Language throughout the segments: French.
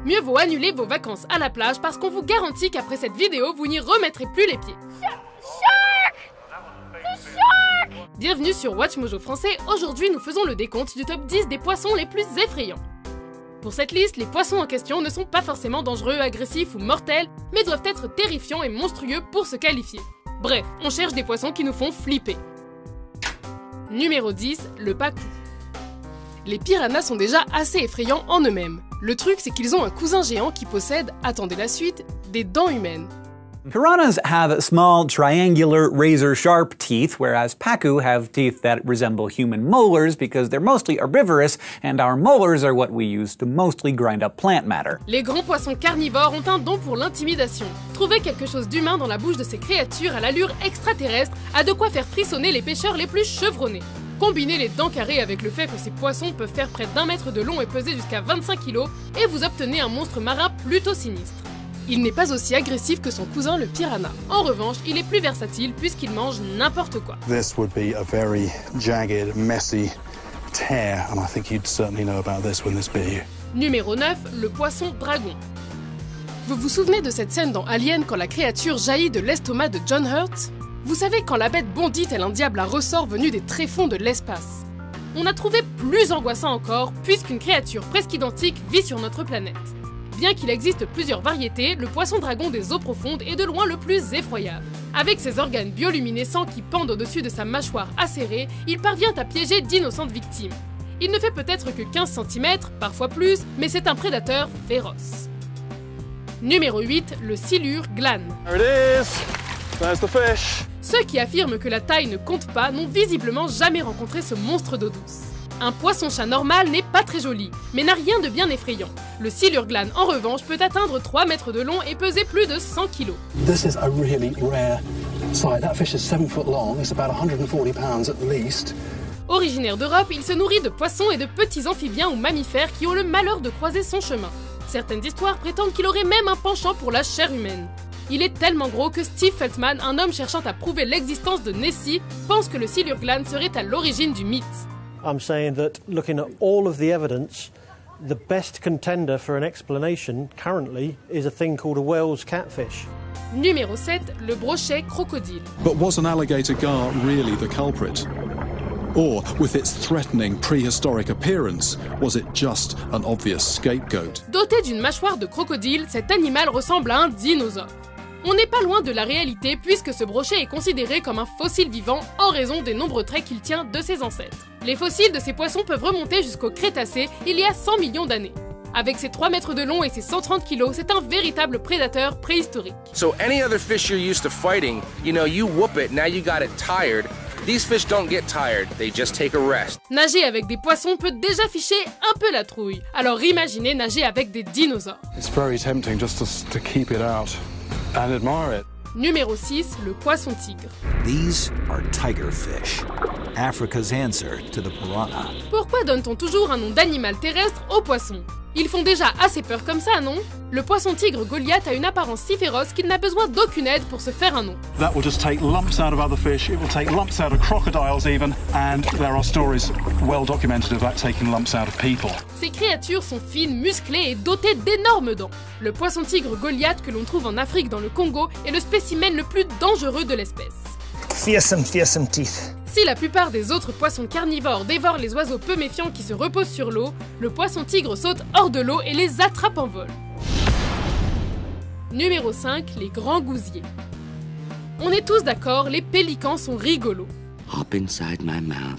mieux vaut annuler vos vacances à la plage parce qu'on vous garantit qu'après cette vidéo, vous n'y remettrez plus les pieds. Bienvenue sur WatchMojo français, aujourd'hui nous faisons le décompte du top 10 des poissons les plus effrayants. Pour cette liste, les poissons en question ne sont pas forcément dangereux, agressifs ou mortels, mais doivent être terrifiants et monstrueux pour se qualifier. Bref, on cherche des poissons qui nous font flipper. Numéro 10, le pacu. Les piranhas sont déjà assez effrayants en eux-mêmes. Le truc, c'est qu'ils ont un cousin géant qui possède, attendez la suite, des dents humaines. Piranhas have small, triangular, razor-sharp teeth, whereas pacu have teeth that resemble human molars because they're mostly herbivorous, and our molars are what we use to mostly grind up plant matter. Les grands poissons carnivores ont un don pour l'intimidation. Trouver quelque chose d'humain dans la bouche de ces créatures à l'allure extraterrestre a de quoi faire frissonner les pêcheurs les plus chevronnés. Combinez les dents carrées avec le fait que ces poissons peuvent faire près d'1 mètre de long et peser jusqu'à 25 kg, et vous obtenez un monstre marin plutôt sinistre. Il n'est pas aussi agressif que son cousin le piranha. En revanche, il est plus versatile puisqu'il mange n'importe quoi. This would be a very jagged, messy tear, and I think you'd certainly know about this when this bit you. Numéro 9, le poisson dragon. Vous vous souvenez de cette scène dans Alien quand la créature jaillit de l'estomac de John Hurt? Vous savez quand la bête bondit tel un diable à ressort venu des tréfonds de l'espace. On a trouvé plus angoissant encore puisqu'une créature presque identique vit sur notre planète. Bien qu'il existe plusieurs variétés, le poisson dragon des eaux profondes est de loin le plus effroyable. Avec ses organes bioluminescents qui pendent au-dessus de sa mâchoire acérée, il parvient à piéger d'innocentes victimes. Il ne fait peut-être que 15 cm, parfois plus, mais c'est un prédateur féroce. Numéro 8, le silure glane. Ceux qui affirment que la taille ne compte pas n'ont visiblement jamais rencontré ce monstre d'eau douce. Un poisson-chat normal n'est pas très joli, mais n'a rien de bien effrayant. Le silure glane, en revanche, peut atteindre 3 mètres de long et peser plus de 100 kg. This is a really rare sight. That fish is 7 foot long. It's about 140 pounds at least. Originaire d'Europe, il se nourrit de poissons et de petits amphibiens ou mammifères qui ont le malheur de croiser son chemin. Certaines histoires prétendent qu'il aurait même un penchant pour la chair humaine. Il est tellement gros que Steve Feltman, un homme cherchant à prouver l'existence de Nessie, pense que le silure glane serait à l'origine du mythe. I'm saying that looking at all of the evidence, the best contender for an explanation currently is a thing called a Wells catfish. Numéro 7, le brochet crocodile. But was an alligator gar really the culprit? Or, with its threatening prehistoric appearance, was it just an obvious scapegoat? Doté d'une mâchoire de crocodile, cet animal ressemble à un dinosaure. On n'est pas loin de la réalité puisque ce brochet est considéré comme un fossile vivant en raison des nombreux traits qu'il tient de ses ancêtres. Les fossiles de ces poissons peuvent remonter jusqu'au Crétacé, il y a 100 millions d'années. Avec ses 3 mètres de long et ses 130 kg, c'est un véritable prédateur préhistorique. So any other fish you're used to fighting, you whoop it, now you got it tired. These fish don't get tired, they just take a rest. Nager avec des poissons peut déjà ficher un peu la trouille. Alors imaginez nager avec des dinosaures. It's very tempting just to keep it out and admire it. Numéro 6, le poisson tigre. These are tiger fish, Africa's answer to the piranha. Pourquoi donne-t-on toujours un nom d'animal terrestre aux poissons? Ils font déjà assez peur comme ça, non? Le poisson tigre Goliath a une apparence si féroce qu'il n'a besoin d'aucune aide pour se faire un nom. That will just take lumps out of other fish, it will take lumps out of crocodiles even, and there are stories well documented of that taking lumps out of people. Ces créatures sont fines, musclées et dotées d'énormes dents. Le poisson tigre Goliath que l'on trouve en Afrique dans le Congo est le spécimen le plus dangereux de l'espèce. Fearsome teeth. Si la plupart des autres poissons carnivores dévorent les oiseaux peu méfiants qui se reposent sur l'eau, le poisson tigre saute hors de l'eau et les attrape en vol. Numéro 5, les grands gousiers. On est tous d'accord, les pélicans sont rigolos. Hop inside my mouth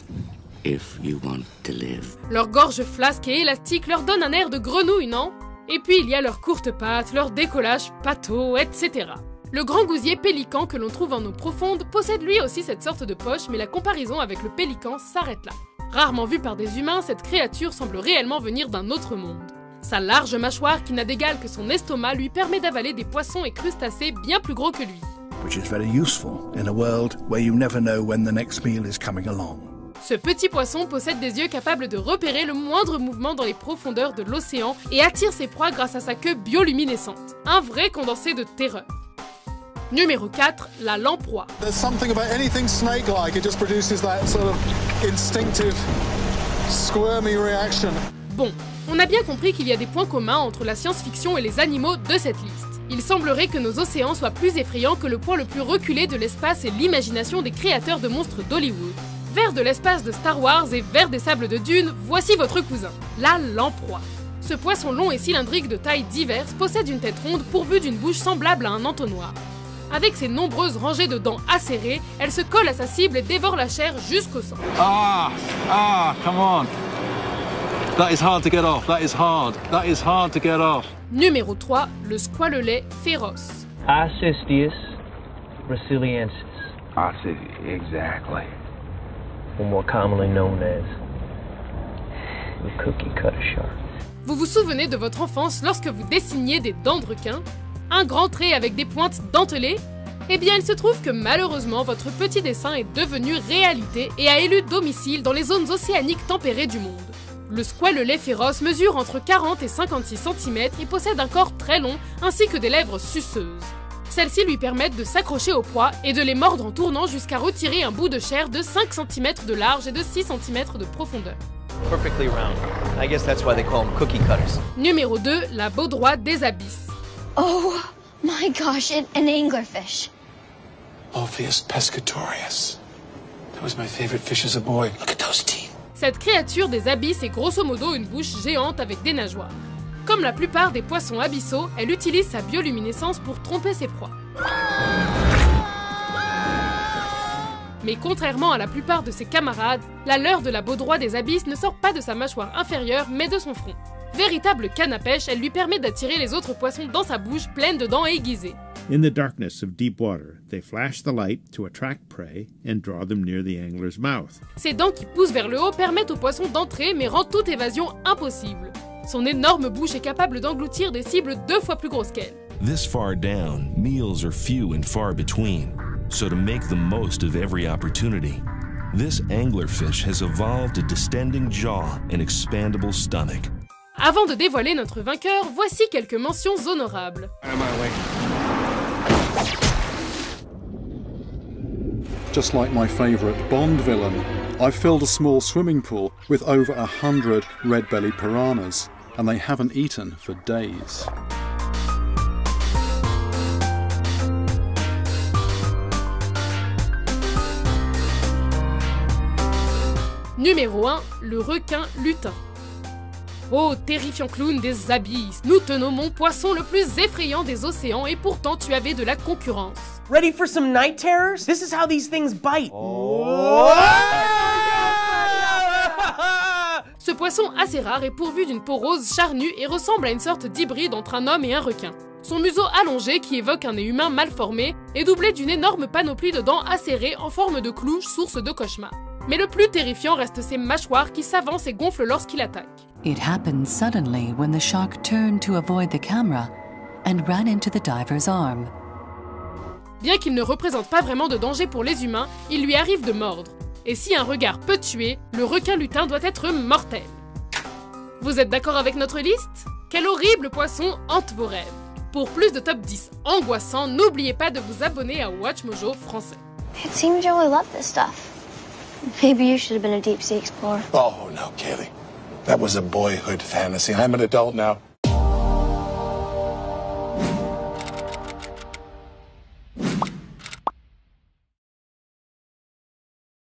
if you want to live. Leur gorge flasque et élastique leur donne un air de grenouille, non? Et puis il y a leurs courtes pattes, leur décollage pâteau, etc. Le grand gousier pélican que l'on trouve en eau profonde possède lui aussi cette sorte de poche, mais la comparaison avec le pélican s'arrête là. Rarement vue par des humains, cette créature semble réellement venir d'un autre monde. Sa large mâchoire, qui n'a d'égal que son estomac, lui permet d'avaler des poissons et crustacés bien plus gros que lui. Which is very useful in a world where you never know when the next meal is coming along. Ce petit poisson possède des yeux capables de repérer le moindre mouvement dans les profondeurs de l'océan et attire ses proies grâce à sa queue bioluminescente. Un vrai condensé de terreur. Numéro 4, la lamproie. There's something about anything snake-like, it just produces that sort of instinctive, squirmy reaction. Bon, On a bien compris qu'il y a des points communs entre la science-fiction et les animaux de cette liste. Il semblerait que nos océans soient plus effrayants que le point le plus reculé de l'espace et l'imagination des créateurs de monstres d'Hollywood. Vers de l'espace de Star Wars et vers des sables de dunes, voici votre cousin, la lamproie. Ce poisson long et cylindrique de tailles diverses possède une tête ronde pourvue d'une bouche semblable à un entonnoir. Avec ses nombreuses rangées de dents acérées, elle se colle à sa cible et dévore la chair jusqu'au sang. Come on. That is hard to get off. That is hard. That is hard to get off. Numéro 3, le squalelet féroce. Icystius brasiliensis. Exactly. Or more commonly known as the cookie cutter shark. Vous vous souvenez de votre enfance lorsque vous dessiniez des dents de requin? Un grand trait avec des pointes dentelées? Eh bien, il se trouve que malheureusement, votre petit dessin est devenu réalité et a élu domicile dans les zones océaniques tempérées du monde. Le squalelet féroce mesure entre 40 et 56 cm et possède un corps très long ainsi que des lèvres suceuses. Celles-ci lui permettent de s'accrocher aux proies et de les mordre en tournant jusqu'à retirer un bout de chair de 5 cm de large et de 6 cm de profondeur. Perfectly round. I guess that's why they call them cookie cutters. Numéro 2, la baudroie des abysses. Oh my gosh, an anglerfish. Ophius pescatorius. That was my favorite fish as a boy. Look at those teeth. Cette créature des abysses est grosso modo une bouche géante avec des nageoires. Comme la plupart des poissons abyssaux, elle utilise sa bioluminescence pour tromper ses proies. Mais contrairement à la plupart de ses camarades, la leurre de la baudroie des abysses ne sort pas de sa mâchoire inférieure mais de son front. Véritable canne à pêche, elle lui permet d'attirer les autres poissons dans sa bouche pleine de dents aiguisées. In the darkness of deep water, they flash the light to attract prey and draw them near the angler's mouth. Ses dents qui poussent vers le haut permettent au poisson d'entrer mais rendent toute évasion impossible. Son énorme bouche est capable d'engloutir des cibles 2 fois plus grosses qu'elle. This far down, meals are few and far between, so to make the most of every opportunity, this anglerfish has evolved a distending jaw and expandable stomach. Avant de dévoiler notre vainqueur, voici quelques mentions honorables. Just like my favourite Bond villain, I've filled a small swimming pool with over 100 red-bellied piranhas, and they haven't eaten for days. Numéro 1, le requin lutin. Oh, terrifiant clown des abysses, nous te nommons poisson le plus effrayant des océans et pourtant tu avais de la concurrence. Ready for some night terrors? This is how these things bite. Ce poisson assez rare est pourvu d'une peau rose charnue et ressemble à une sorte d'hybride entre un homme et un requin. Son museau allongé, qui évoque un nez humain mal formé, est doublé d'une énorme panoplie de dents acérées en forme de clou, source de cauchemar. Mais le plus terrifiant reste ses mâchoires qui s'avancent et gonflent lorsqu'il attaque. It happened suddenly when the shark turned to avoid the camera and ran into the diver's arm. Bien qu'il ne représente pas vraiment de danger pour les humains, il lui arrive de mordre. Et si un regard peut tuer, le requin lutin doit être mortel. Vous êtes d'accord avec notre liste? Quel horrible poisson hante vos rêves? Pour plus de top 10 angoissants, n'oubliez pas de vous abonner à WatchMojo français. It seems you really love this stuff. Maybe you should have been a deep sea explorer. Oh, no, Kaylee. That was a boyhood fantasy. I'm an adult now.